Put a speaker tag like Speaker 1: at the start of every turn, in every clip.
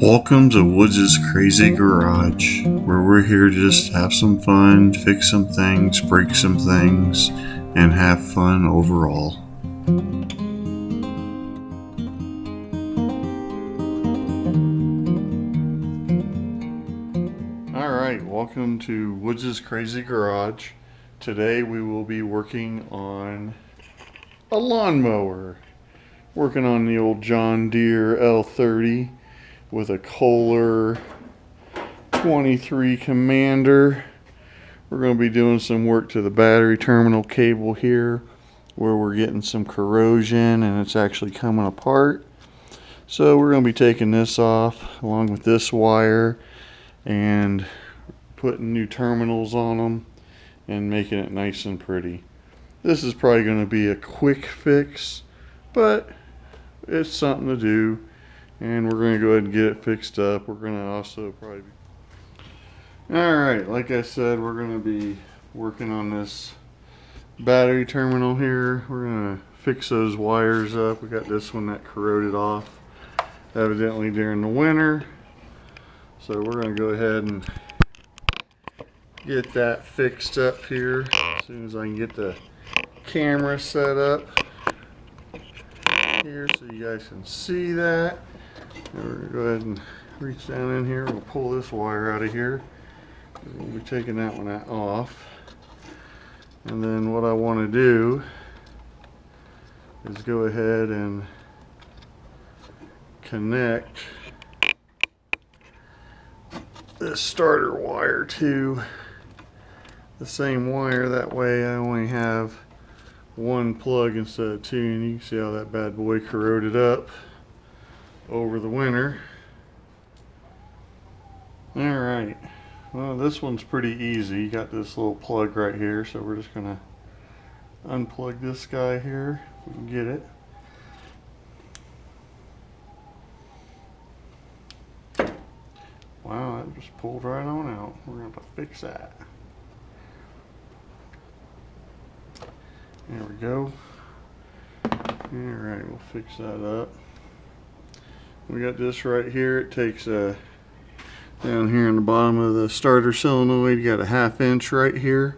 Speaker 1: Welcome to Woods' Crazy Garage, where we're here to just have some fun, fix some things, break some things, and have fun overall. Alright, welcome to Woods' Crazy Garage. Today we will be working on a lawnmower. Working on the old John Deere L130 with a Kohler 23 Commander. We're going to be doing some work to the battery terminal cable here where we're getting some corrosion and it's actually coming apart. So we're going to be taking this off along with this wire and putting new terminals on them and making it nice and pretty. This is probably going to be a quick fix, but it's something to do. And we're going to go ahead and get it fixed up. We're going to also probably... Alright, like I said, we're going to be working on this battery terminal here. We're going to fix those wires up. We got this one that corroded off evidently during the winter. So we're going to go ahead and get that fixed up here as soon as I can get the camera set up here so you guys can see that. And we're going to go ahead and reach down in here. We'll pull this wire out of here. We'll be taking that one off. And then what I want to do is go ahead and connect this starter wire to the same wire. That way I only have one plug instead of two, and you can see how that bad boy corroded up over the winter. Alright, well, this one's pretty easy. You got this little plug right here, so we're just gonna unplug this guy here if we can get it. Wow, that just pulled right on out. We're gonna have to fix that. There we go. Alright, we'll fix that up. We got this right here. It takes down here in the bottom of the starter solenoid, you got a 1/2 inch right here.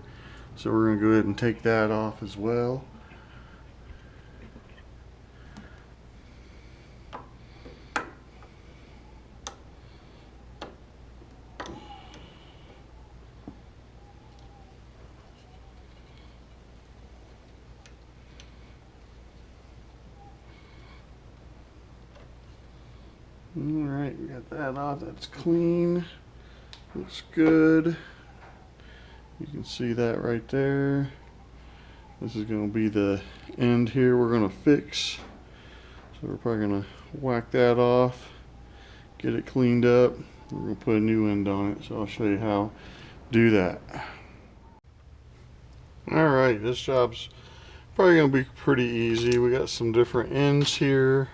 Speaker 1: So we're going to go ahead and take that off as well. Alright, we got that off. That's clean. Looks good. You can see that right there. This is going to be the end here we're going to fix. So we're probably going to whack that off, get it cleaned up. We're going to put a new end on it. So I'll show you how to do that. Alright, this job's probably going to be pretty easy. We got some different ends here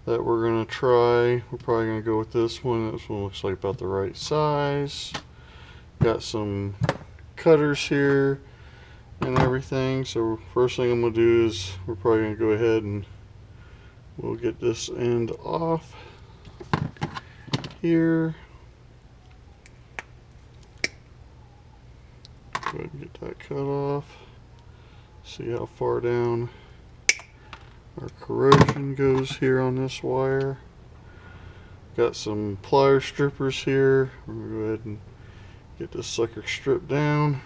Speaker 1: that we're going to try. We're probably going to go with this one. This one looks like about the right size. Got some cutters here and everything. So first thing I'm going to do is we're probably going to go ahead and we'll get this end off here. Go ahead and get that cut off. See how far down our corrosion goes here on this wire. Got some plier strippers here. We're going to go ahead and get this sucker stripped down.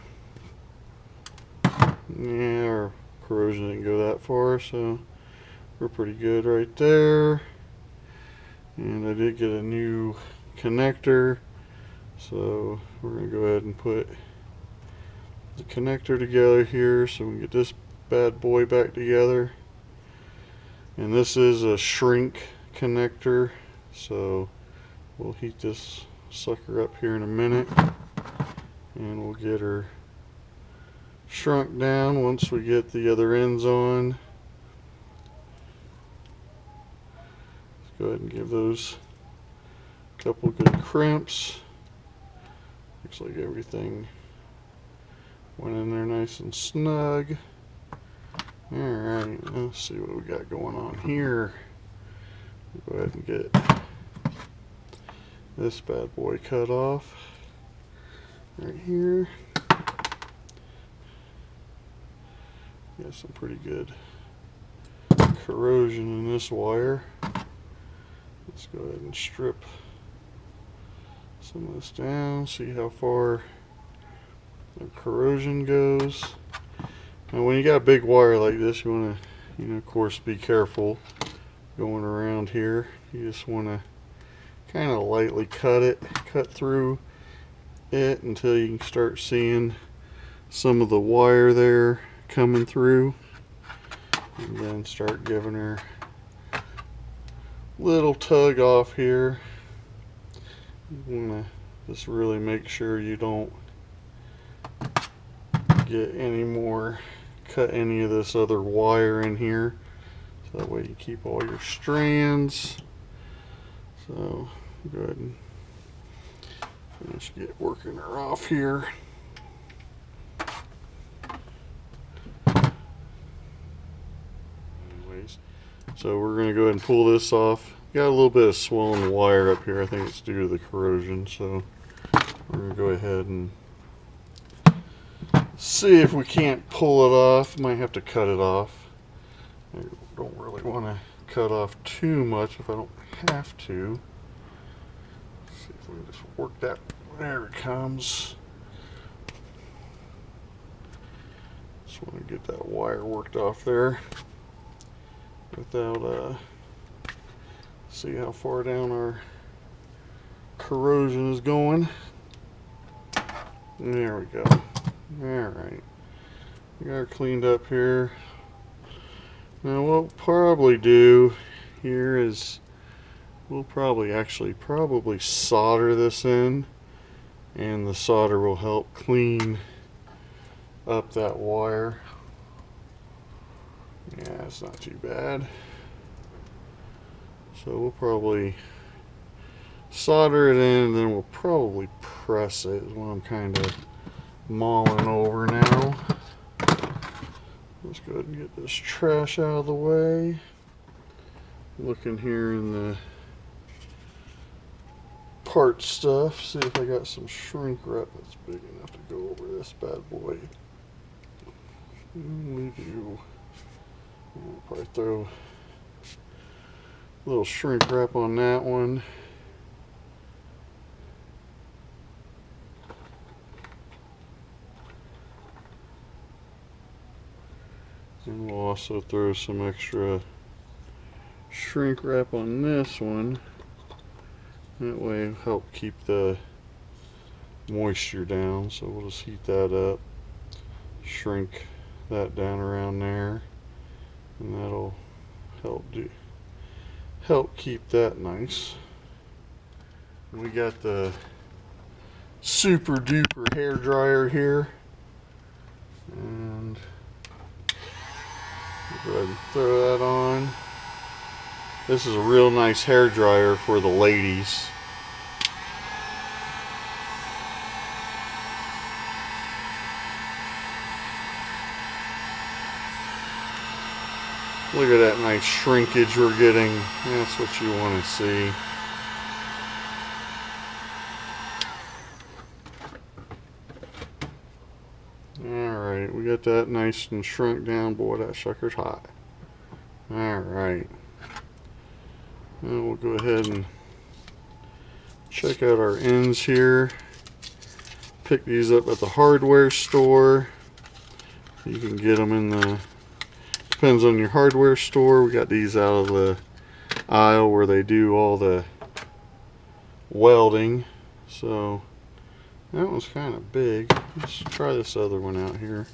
Speaker 1: Yeah, our corrosion didn't go that far, so we're pretty good right there. And I did get a new connector, so we're going to go ahead and put the connector together here so we can get this bad boy back together. And this is a shrink connector, so we'll heat this sucker up here in a minute and we'll get her shrunk down once we get the other ends on. Let's go ahead and give those a couple good crimps. Looks like everything went in there nice and snug. Alright, let's see what we got going on here. Go ahead and get this bad boy cut off right here. Got some pretty good corrosion in this wire. Let's go ahead and strip some of this down, see how far the corrosion goes. Now when you got a big wire like this, you want to, of course, be careful going around here. You just want to kind of lightly cut through it until you can start seeing some of the wire there coming through, and then start giving her a little tug off here. You want to just really make sure you don't get any more, cut any of this other wire in here, so that way you keep all your strands. So go ahead and finish working her off here. Anyways, so we're going to go ahead and pull this off. Got a little bit of swollen wire up here. I think it's due to the corrosion, so we're going to go ahead and see if we can't pull it off. Might have to cut it off. I don't really want to cut off too much if I don't have to. Let's see if we can just work that. There it comes. Just want to get that wire worked off there without see how far down our corrosion is going. There we go. Alright, we got her cleaned up here. Now what we'll probably do here is we'll probably solder this in, and the solder will help clean up that wire. Yeah, it's not too bad. So we'll probably solder it in, and then we'll probably press it, is what I'm kind of mulling over now. Let's go ahead and get this trash out of the way. Looking here in the part stuff, see if I got some shrink wrap that's big enough to go over this bad boy. We do. I'll probably throw a little shrink wrap on that one. And we'll also throw some extra shrink wrap on this one. That way it'll help keep the moisture down. So we'll just heat that up, shrink that down around there, and that'll help keep that nice. We got the super duper hair dryer here, and go ahead and throw that on. This is a real nice hair dryer for the ladies. Look at that nice shrinkage we're getting. That's what you want to see. Alright, we got that nice and shrunk down. Boy, that sucker's hot. Alright. Now we'll go ahead and check out our ends here. Pick these up at the hardware store. You can get them in the, depends on your hardware store. We got these out of the aisle where they do all the welding. So that one's kind of big. Let's try this other one out here.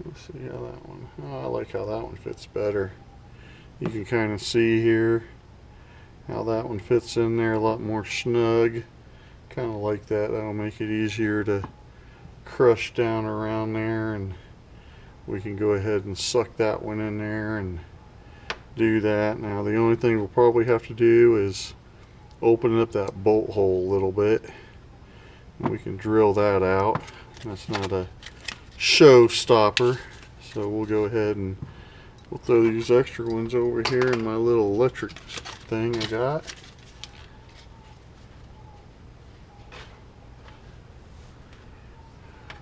Speaker 1: Let's see how that one, oh, I like how that one fits better. You can kind of see here how that one fits in there a lot more snug. Kind of like that. That'll make it easier to crush down around there, and we can go ahead and suck that one in there and do that. Now the only thing we'll probably have to do is open up that bolt hole a little bit, and we can drill that out. That's not a showstopper. So we'll go ahead and we'll throw these extra ones over here in my little electric thing I got.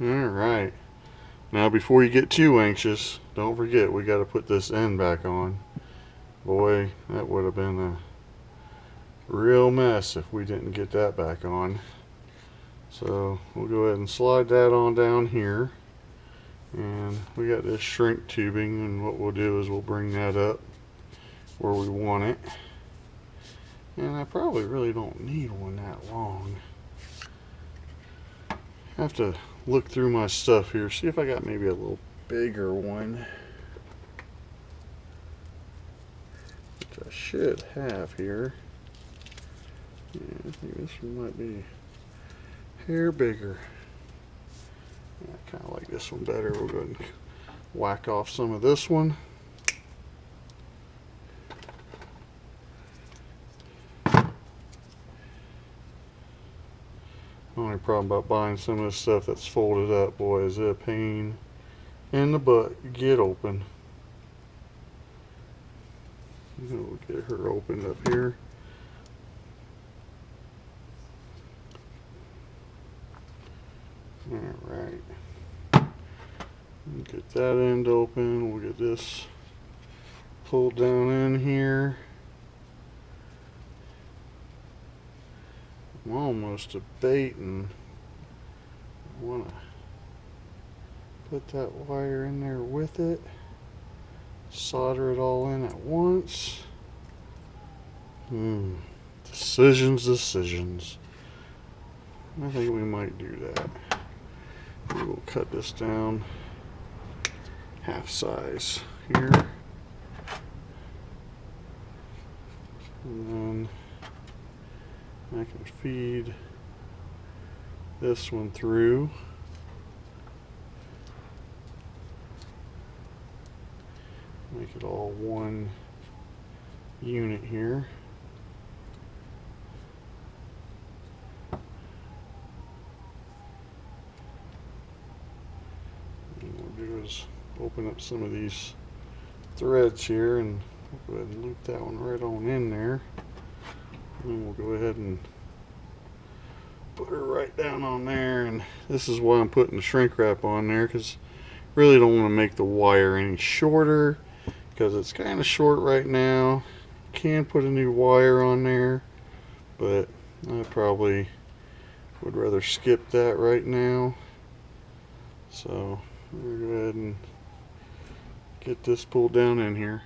Speaker 1: Alright. Now before you get too anxious, don't forget we got to put this end back on. Boy, that would have been a real mess if we didn't get that back on. So we'll go ahead and slide that on down here. And we got this shrink tubing, and what we'll do is we'll bring that up where we want it. And I probably really don't need one that long. I have to look through my stuff here, see if I got maybe a little bigger one, which I should have here. Yeah, I think this one might be a hair bigger. Yeah, I kind of like this one better. We'll go ahead and whack off some of this one. Only problem about buying some of this stuff that's folded up, boy, is it a pain in the butt to get open. We'll get her opened up here. Alright. Get that end open. We'll get this pulled down in here. I'm almost debating. I want to put that wire in there with it, solder it all in at once. Decisions. I think we might do that. We will cut this down half size here, and then I can feed this one through. Make it all one unit here. And what we'll do is open up some of these threads here, and we'll go ahead and loop that one right on in there. And we'll go ahead and put her right down on there. And this is why I'm putting the shrink wrap on there, because I really don't want to make the wire any shorter, because it's kind of short right now. Can put a new wire on there, but I probably would rather skip that right now. So we'll go ahead and get this pulled down in here.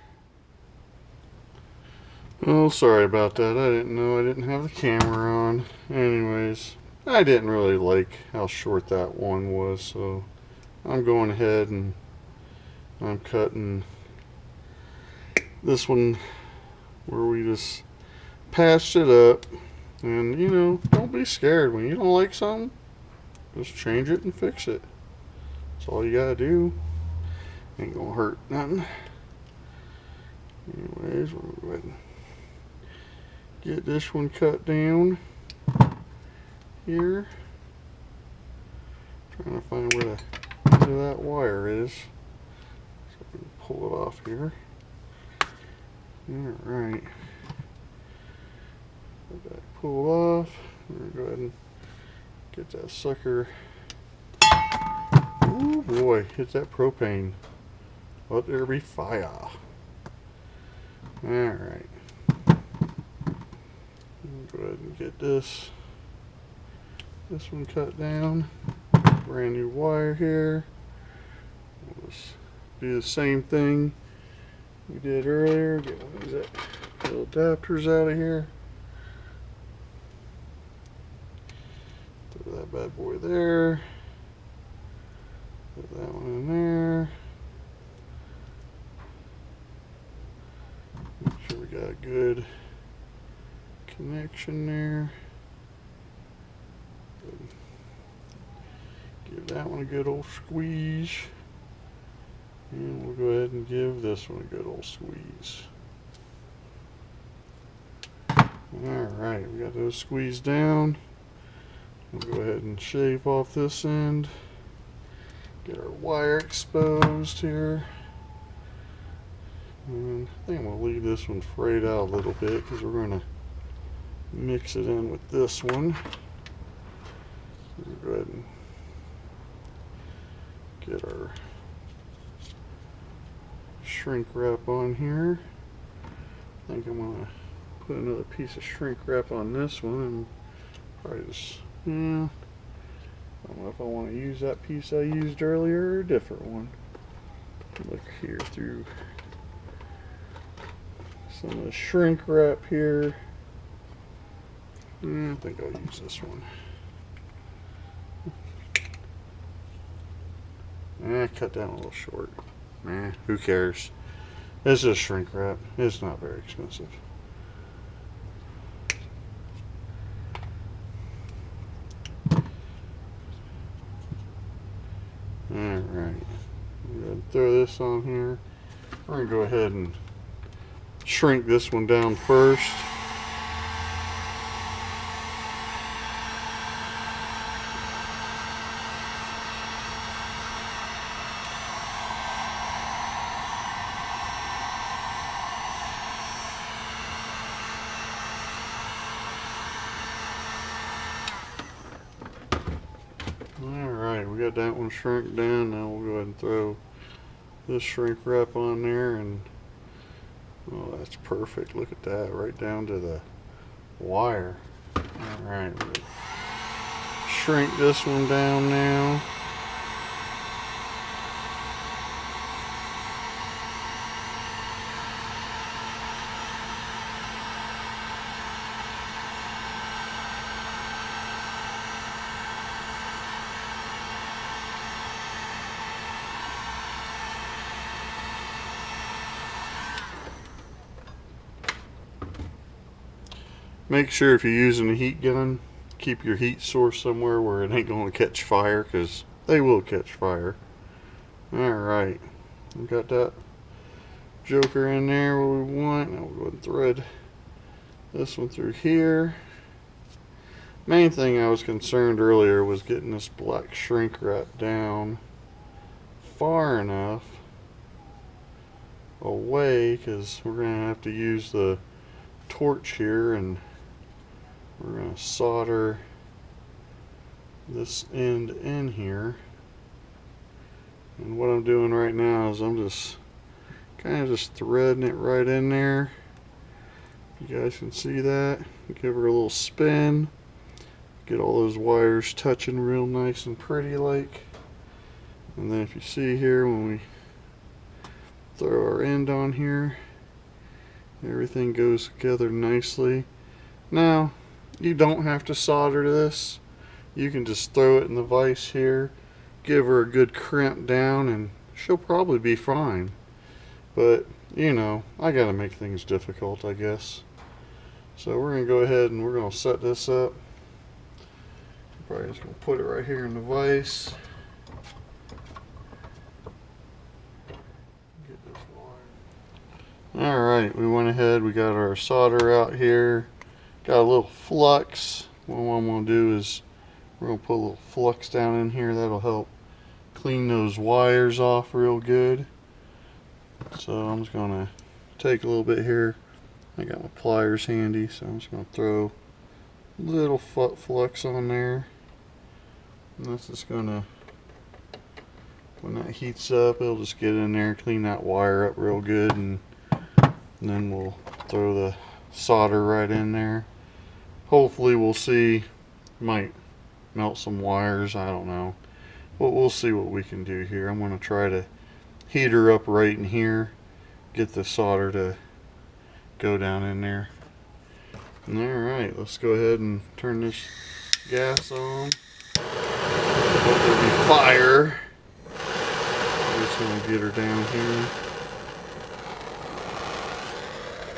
Speaker 1: Oh, sorry about that. I didn't know I didn't have the camera on. Anyways, I didn't really like how short that one was, so I'm going ahead and I'm cutting this one where we just patched it up. And you know, don't be scared when you don't like something. Just change it and fix it. That's all you gotta do. Ain't gonna hurt nothing. Anyways, we'll go ahead and get this one cut down here. Trying to find where that wire is, so we can pull it off here. Alright. Let that pull off. We're going to go ahead and get that sucker. Oh boy, hit that propane. Let there be fire. Alright. Go ahead and get this one cut down. Brand new wire here. We'll just do the same thing we did earlier. Get one of these little adapters out of here. Throw that bad boy there. Put that one in there. Make sure we got a good connection there. Give that one a good old squeeze. And we'll go ahead and give this one a good old squeeze. Alright, we got those squeezed down. We'll go ahead and shave off this end. Get our wire exposed here. And I think I'm going to leave this one frayed out a little bit because we're going to mix it in with this one. We'll go ahead and get our shrink wrap on here. I think I'm going to put another piece of shrink wrap on this one and probably just, I don't know if I want to use that piece I used earlier or a different one. Look here through some of the shrink wrap here. I think I'll use this one. Cut down a little short. Who cares? It's just shrink wrap. It's not very expensive. Alright. I'm going to throw this on here. We're going to go ahead and shrink this one down first. Alright, we got that one shrunk down. Now we'll go ahead and throw this shrink wrap on there, and oh, that's perfect. Look at that, right down to the wire. Alright, we'll shrink this one down now. Make sure if you're using a heat gun, keep your heat source somewhere where it ain't going to catch fire, because they will catch fire. Alright, we got that joker in there where we want. Now we'll go ahead and thread this one through here. Main thing I was concerned earlier was getting this black shrink wrap down far enough away, because we're going to have to use the torch here, and we're going to solder this end in here. And what I'm doing right now is I'm just kind of just threading it right in there. You guys can see that. Give her a little spin. Get all those wires touching real nice and pretty like. And then if you see here, when we throw our end on here, everything goes together nicely. Now, you don't have to solder this. You can just throw it in the vise here, give her a good crimp down, and she'll probably be fine. But, you know, I gotta make things difficult, I guess. So we're gonna go ahead and we're gonna set this up. Probably just gonna put it right here in the vise. Alright, we went ahead, we got our solder out here, got a little flux. What I'm going to do is we're going to put a little flux down in here. That'll help clean those wires off real good. So I'm just going to take a little bit here. I got my pliers handy, so I'm just going to throw a little flux on there. And that's just going to, when that heats up, it'll just get in there, clean that wire up real good, and then we'll throw the solder right in there. Hopefully we'll see, might melt some wires, I don't know. But we'll see what we can do here. I'm going to try to heat her up right in here, get the solder to go down in there. Alright, let's go ahead and turn this gas on. Hope there'll be fire. I'm just going to get her down here.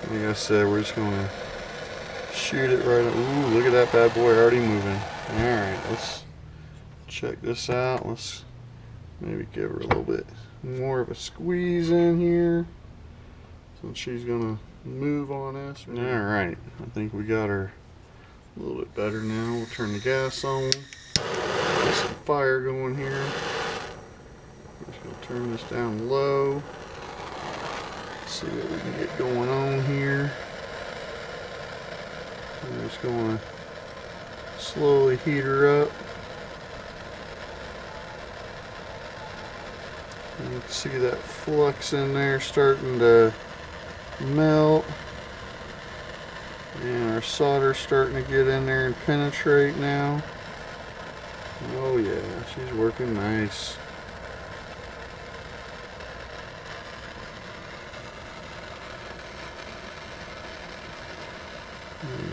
Speaker 1: Like I said, we're just going to shoot it right. Ooh, look at that bad boy already moving. Alright, let's check this out. Let's maybe give her a little bit more of a squeeze in here, since she's going to move on us. Alright, I think we got her a little bit better now. We'll turn the gas on. Get some fire going here. Turn this down low. See what we can get going on here. I'm just going to slowly heat her up. You can see that flux in there starting to melt. And our solder's starting to get in there and penetrate now. Oh yeah, she's working nice.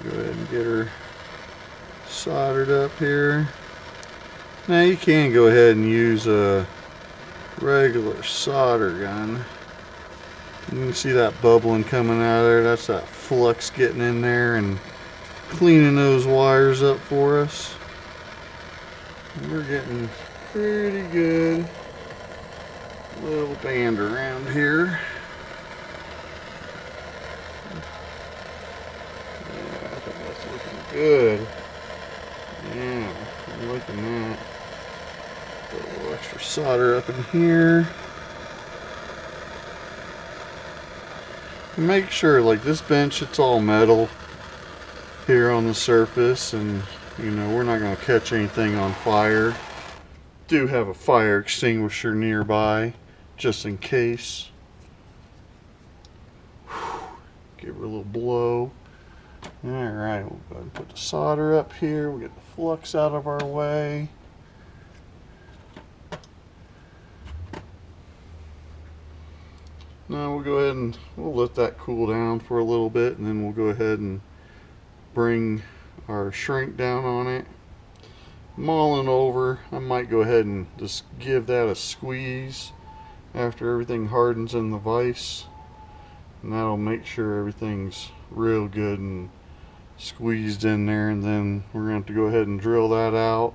Speaker 1: Go ahead and get her soldered up here. Now you can go ahead and use a regular solder gun. You can see that bubbling coming out of there. That's that flux getting in there and cleaning those wires up for us. We're getting pretty good little band around here. Yeah, I think that's looking good. Yeah, I'm liking that. Put a little extra solder up in here. Make sure, like this bench, it's all metal here on the surface, and you know, we're not going to catch anything on fire. Do have a fire extinguisher nearby, just in case. Give her a little blow. Alright, we'll go ahead and put the solder up here. We'll get the flux out of our way. Now we'll go ahead and we'll let that cool down for a little bit, and then we'll go ahead and bring our shrink down on it. Mulling over, I might go ahead and just give that a squeeze after everything hardens in the vise, and that'll make sure everything's real good and squeezed in there. And then we're going to have to go ahead and drill that out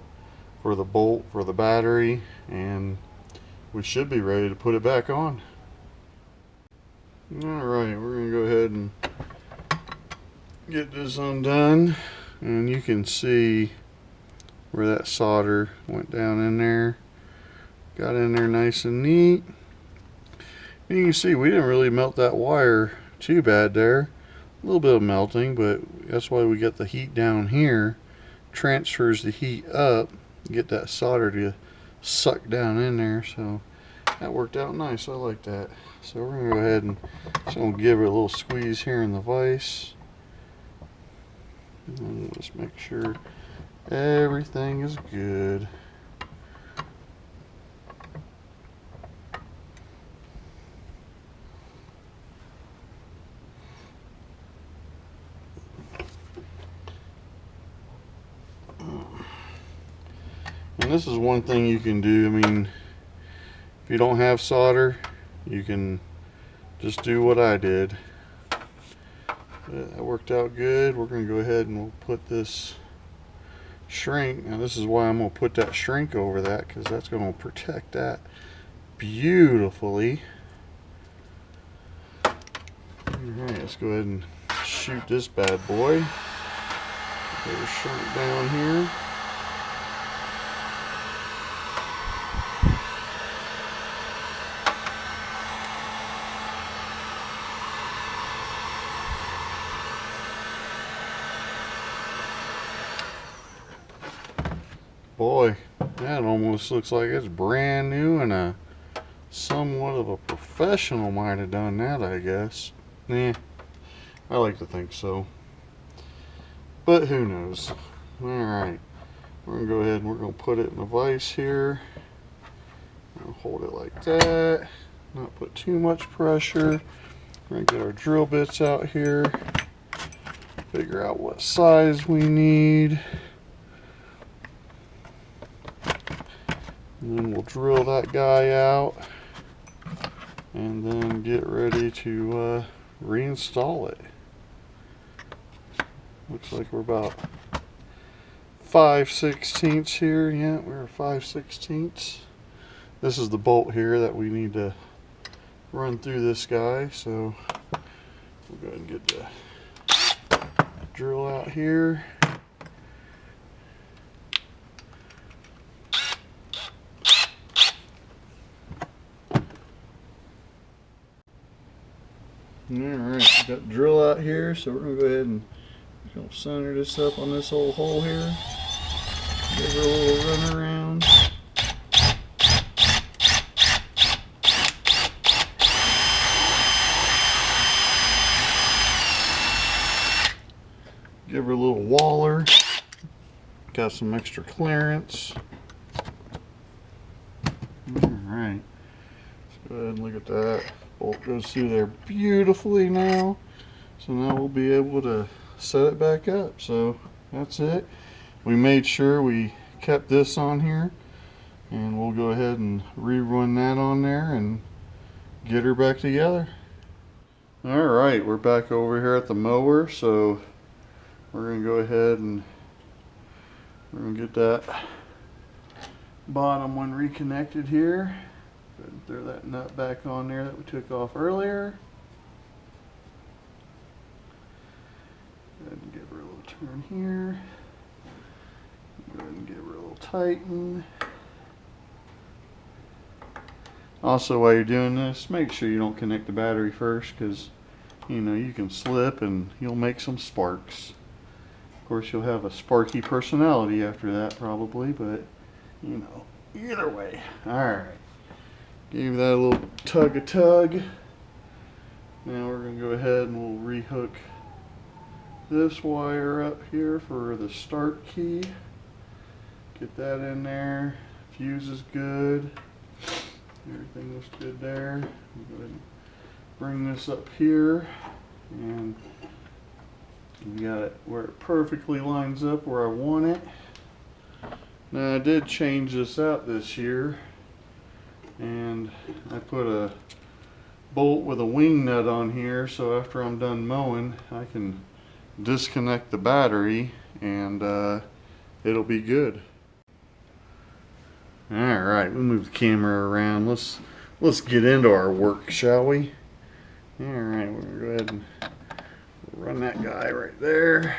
Speaker 1: for the bolt for the battery, and we should be ready to put it back on. Alright, we're going to go ahead and get this undone, and you can see where that solder went down in there. Got in there nice and neat. And you can see we didn't really melt that wire too bad there. A little bit of melting, but that's why we got the heat down here. Transfers the heat up, get that solder to suck down in there. So that worked out nice. I like that. So we're going to go ahead and just going to give it a little squeeze here in the vise. And just make sure everything is good. And this is one thing you can do. I mean, if you don't have solder, you can just do what I did. But that worked out good. We're going to go ahead and we'll put this shrink. Now this is why I'm going to put that shrink over that, because that's going to protect that beautifully. Alright, let's go ahead and shoot this bad boy. Put a shrink down here. Boy, that almost looks like it's brand new, and somewhat of a professional might have done that, I guess. I like to think so. But who knows. Alright, we're going to go ahead and we're going to put it in a vise here. I'll hold it like that. Not put too much pressure. We're going to get our drill bits out here. Figure out what size we need. And then we'll drill that guy out, and then get ready to reinstall it. Looks like we're about 5/16 here. Yeah, we're 5/16. This is the bolt here that we need to run through this guy. So we'll go ahead and get the drill out here. Alright, we got the drill out here, so we're going to go ahead and center this up on this old hole here. Give her a little run around. Give her a little waller. Got some extra clearance. Alright. Let's go ahead and look at that. Bolt goes through there beautifully now. So now we'll be able to set it back up. So that's it. We made sure we kept this on here. And we'll go ahead and rerun that on there and get her back together. Alright, we're back over here at the mower. So we're going to go ahead and we're going to get that bottom one reconnected here. Go ahead and throw that nut back on there that we took off earlier. Go ahead and give her a little turn here. Go ahead and give her a little tighten. Also, while you're doing this, make sure you don't connect the battery first, because you know you can slip and you'll make some sparks. Of course, you'll have a sparky personality after that probably, but you know, either way. Alright. Gave that a little tug. Now we're going to go ahead and we'll rehook this wire up here for the start key. Get that in there. Fuse is good. Everything looks good there. Go ahead and bring this up here, and we got it where it perfectly lines up where I want it. Now I did change this out this year, and I put a bolt with a wing nut on here, so after I'm done mowing I can disconnect the battery and it'll be good. Alright, we'll move the camera around. Let's get into our work, shall we? Alright, we're gonna go ahead and run that guy right there.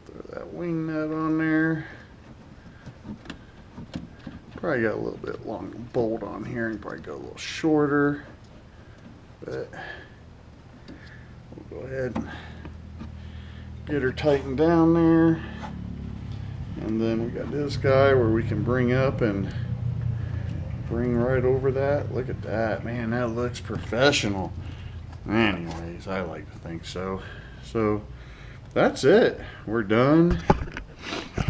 Speaker 1: Throw that wing nut on there. Probably got a little bit long bolt on here and probably go a little shorter, but we'll go ahead and get her tightened down there. And then we got this guy where we can bring up and bring right over that. Look at that, man, that looks professional. Anyways, I like to think so. So that's it, we're done.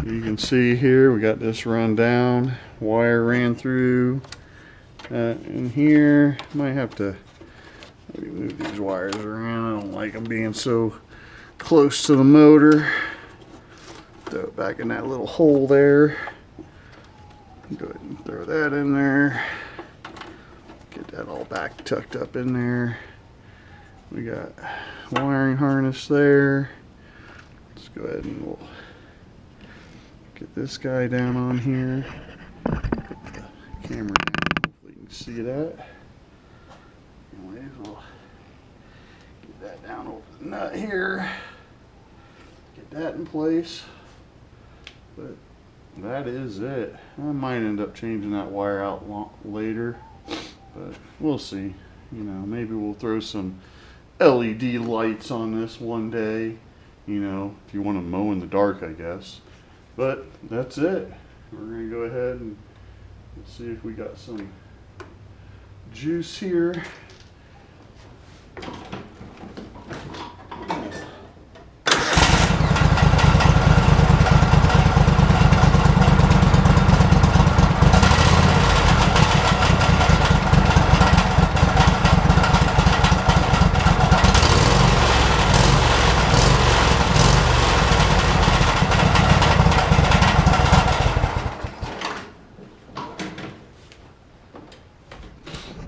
Speaker 1: You can see here we got this run down, wire ran through in here. Might have to maybe move these wires around. I don't like them being so close to the motor. Throw it back in that little hole there. Go ahead and throw that in there. Get that all back tucked up in there. We got wiring harness there. Let's go ahead and we'll get this guy down on here. Put the camera down. Hopefully you can see that. Anyways, we'll get that down over the nut here. Get that in place. But that is it. I might end up changing that wire out later, but we'll see. You know, maybe we'll throw some LED lights on this one day. You know, if you want to mow in the dark, I guess. But that's it. We're going to go ahead and see if we got some juice here.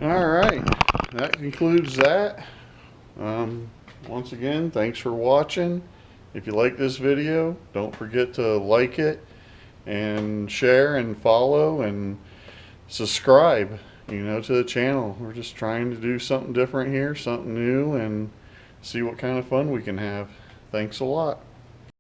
Speaker 1: Alright, that concludes that. Once again, thanks for watching. If you like this video, don't forget to like it and share and follow and subscribe, you know, to the channel. We're just trying to do something different here, something new, and see what kind of fun we can have. Thanks a lot.